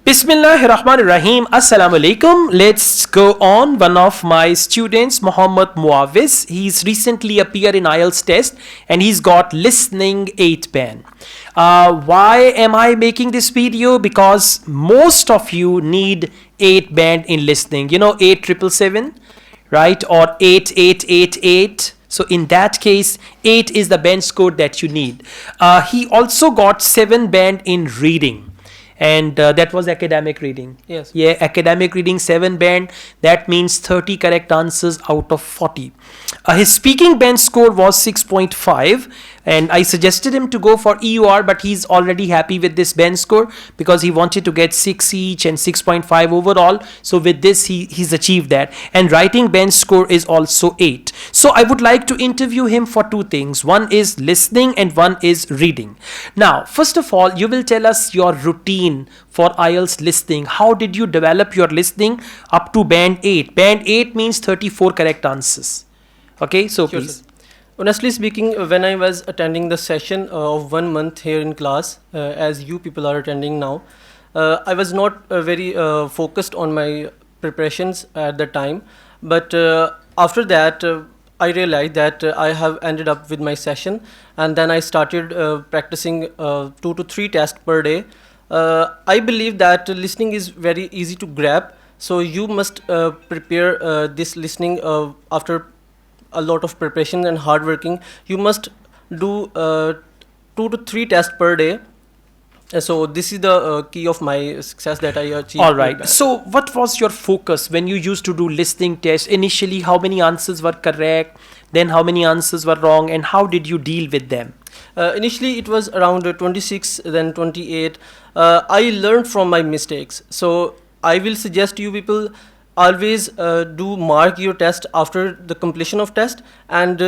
Bismillahirrahmanirrahim. Assalamu alaikum. Let's go on. One of my students, Muhammad Muawiz, he's recently appeared in Ielts test and he's got listening 8 band. Why am I making this video? Because most of you need 8 band in listening. You know 8777, right? Or 8888. So in that case, 8 is the band score that you need. He also got 7 band in reading. And that was academic reading. Yes. Yeah, academic reading 7 band. That means 30 correct answers out of 40. His speaking band score was 6.5, and I suggested him to go for EUR, but he's already happy with this band score because he wanted to get 6 each and 6.5 overall. So with this, he's achieved that. And writing band score is also 8. So I would like to interview him for 2 things. One is listening and one is reading. Now, first of all, you will tell us your routine for IELTS listening. How did you develop your listening up to band 8? Band 8 means 34 correct answers. Okay, so Sure, please. sir. Honestly speaking, when I was attending the session of 1 month here in class, as you people are attending now, I was not very focused on my preparations at the time. But after that, I realized that I have ended up with my session, and then I started practicing 2 to 3 tests per day. I believe that listening is very easy to grab, so you must prepare this listening after a lot of preparation and hard working. You must do 2 to 3 tests per day. So this is the key of my success that I achieved. All right. So what was your focus when you used to do listening tests? Initially, how many answers were correct? Then how many answers were wrong? And how did you deal with them? Initially, it was around 26, then 28. I learned from my mistakes. So I will suggest you people always do mark your test after the completion of test, and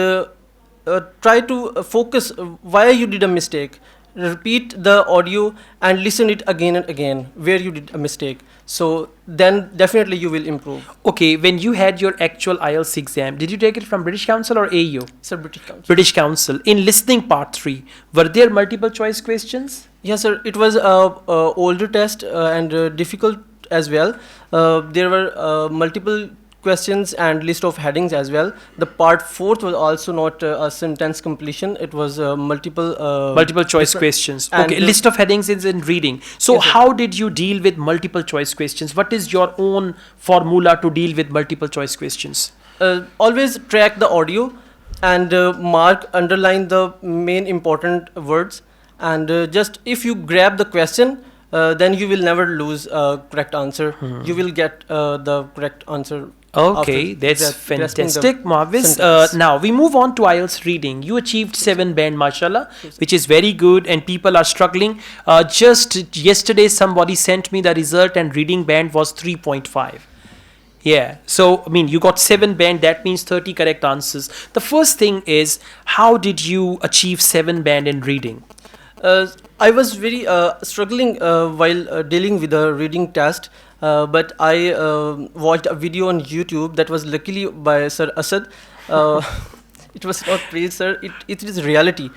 try to focus why you did a mistake. Repeat the audio and listen it again and again where you did a mistake. So then definitely you will improve. Okay, when you had your actual IELTS exam, did you take it from British Council or AU? Sir, British Council. British Council. In listening part 3, were there multiple choice questions? Yes, sir. It was a older test and difficult as well. There were multiple questions and list of headings as well. The part 4th was also not a sentence completion. It was multiple choice questions. And Okay, list of headings is in reading. So Yes, sir. how did you deal with multiple choice questions? What is your own formula to deal with multiple choice questions? Always track the audio and underline the main important words. And just if you grab the question, then you will never lose a correct answer. You will get the correct answer. Okay, after that's grasping the fantastic, Marvis. sentence. Now we move on to IELTS reading. You achieved 7 band, mashallah, which is very good, and people are struggling. Just yesterday, somebody sent me the result, and reading band was 3.5. Yeah, so I mean, you got 7 band. That means 30 correct answers. The first thing is, how did you achieve 7 band in reading? I was very struggling while dealing with the reading test, but I watched a video on YouTube that was luckily by Sir Asad. It was not praise, sir. It is reality,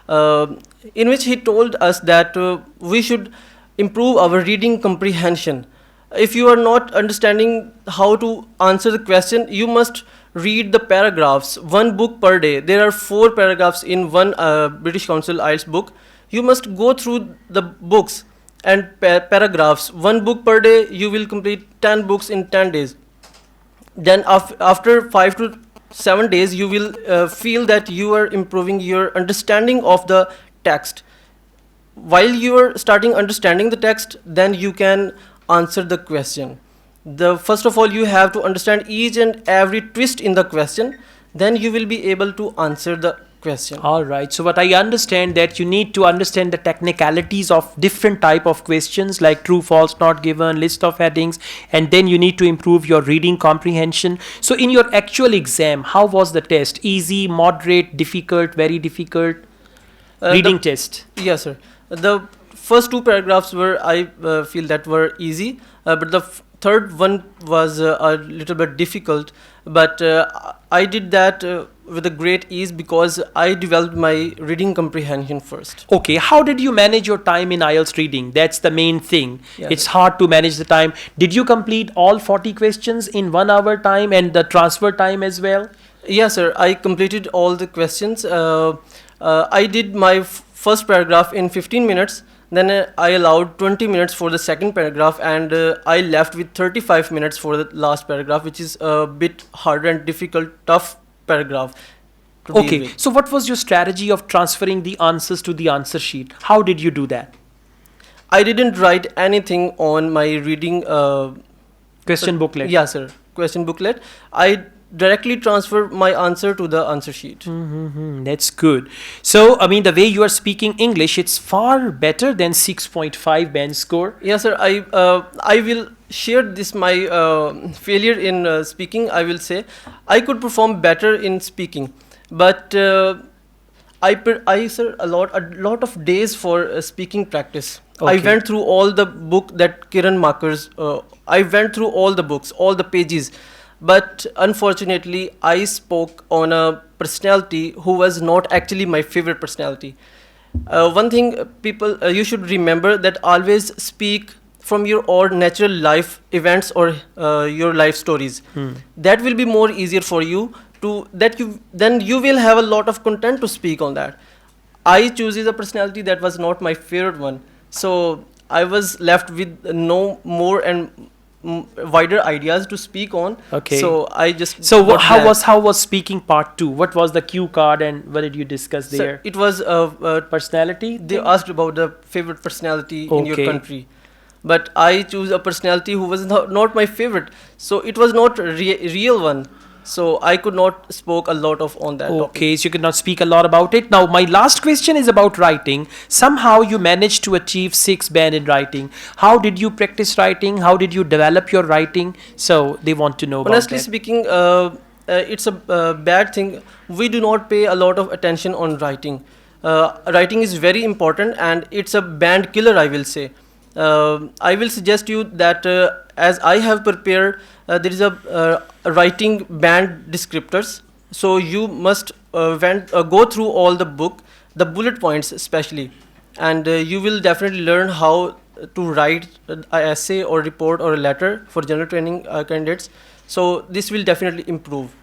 in which he told us that we should improve our reading comprehension. If you are not understanding how to answer the question, you must read the paragraphs. 1 book per day. There are 4 paragraphs in one British Council IELTS book. You must go through the books and paragraphs. 1 book per day, you will complete 10 books in 10 days. Then after 5 to 7 days, you will feel that you are improving your understanding of the text. While you are starting understanding the text, then you can answer the question. First of all, you have to understand each and every twist in the question. Then you will be able to answer the question. All right. So what I understand that you need to understand the technicalities of different type of questions like true, false, not given, list of headings, and then you need to improve your reading comprehension. So in your actual exam, how was the test? Easy, moderate, difficult, very difficult? Reading test. Yes, sir. The first two paragraphs were, I feel that were easy, but the third one was a little bit difficult. But I did that with a great ease because I developed my reading comprehension first. Okay, how did you manage your time in IELTS reading? That's the main thing. Yeah, It's hard to manage the time. Did you complete all 40 questions in 1 hour time and the transfer time as well? Yes, sir. I completed all the questions. I did my first paragraph in 15 minutes. Then I allowed 20 minutes for the second paragraph, and I left with 35 minutes for the last paragraph, which is a bit harder and difficult, tough paragraph to deal Okay, with. so what was your strategy of transferring the answers to the answer sheet? How did you do that? I didn't write anything on my reading. Question booklet. Yeah, sir. Question booklet. I directly transfer my answer to the answer sheet. That's good. So, I mean, the way you are speaking English, it's far better than 6.5 band score. Yes, sir. I will share this my failure in speaking. I will say I could perform better in speaking, but I sir a lot of days for speaking practice. I Okay. went through all the book that Kiran Markers. I went through all the books, all the pages, but unfortunately, I spoke on a personality who was not actually my favorite personality. One thing, people, you should remember that always speak from your own natural life events or your life stories. That will be more easier for you to then you will have a lot of content to speak on that. I chooses a personality that was not my favorite one, so I was left with no more and wider ideas to speak on. Okay. So I just So, got blank. how was speaking part 2? What was the cue card and what did you discuss Sir, there? it was Personality? they thing? asked about the favorite personality in your Okay. country, but I choose a personality who was not my favorite, so it was not real one, so I could not spoke a lot of on that topic. Okay, so you could not speak a lot about it. Now, my last question is about writing. Somehow you managed to achieve 6 band in writing. How did you practice writing? How did you develop your writing? So they want to know about Honestly that. speaking, it's a bad thing. We do not pay a lot of attention on writing. Writing is very important, and it's a band killer, I will say. I will suggest you that as I have prepared, there is a writing band descriptors. So you must go through all the book, the bullet points especially, and you will definitely learn how to write an essay or report or a letter for general training candidates. So this will definitely improve.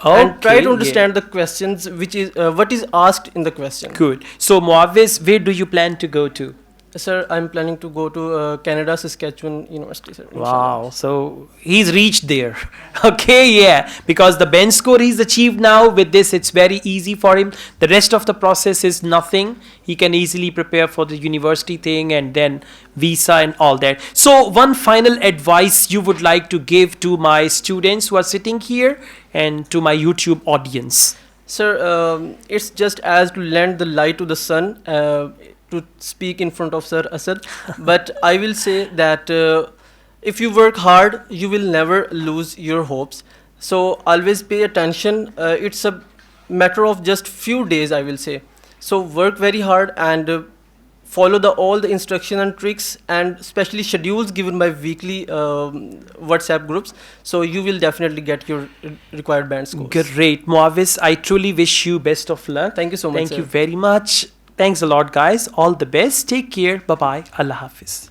And try Okay, to yeah. understand the questions, which is what is asked in the question. Good. So, Muawiz, where do you plan to go to? Sir, I'm planning to go to Canada, Saskatchewan University, sir. Wow, so he's reached there. Okay, yeah, because the bench score he's achieved now with this, it's very easy for him. The rest of the process is nothing. He can easily prepare for the university thing and then visa and all that. So, one final advice you would like to give to my students who are sitting here and to my YouTube audience? Sir, it's just as to lend the light to the sun, to speak in front of Sir Asad. But I will say that if you work hard, you will never lose your hopes. So always pay attention. It's a matter of just few days, I will say. So work very hard and follow all the instruction and tricks, and especially schedules given by weekly WhatsApp groups. So you will definitely get your required band scores. Great, Muawiz. I truly wish you best of luck. Thank you so much, Thank you sir. very much. Thanks a lot, guys. All the best. Take care. Bye bye. Allah Hafiz.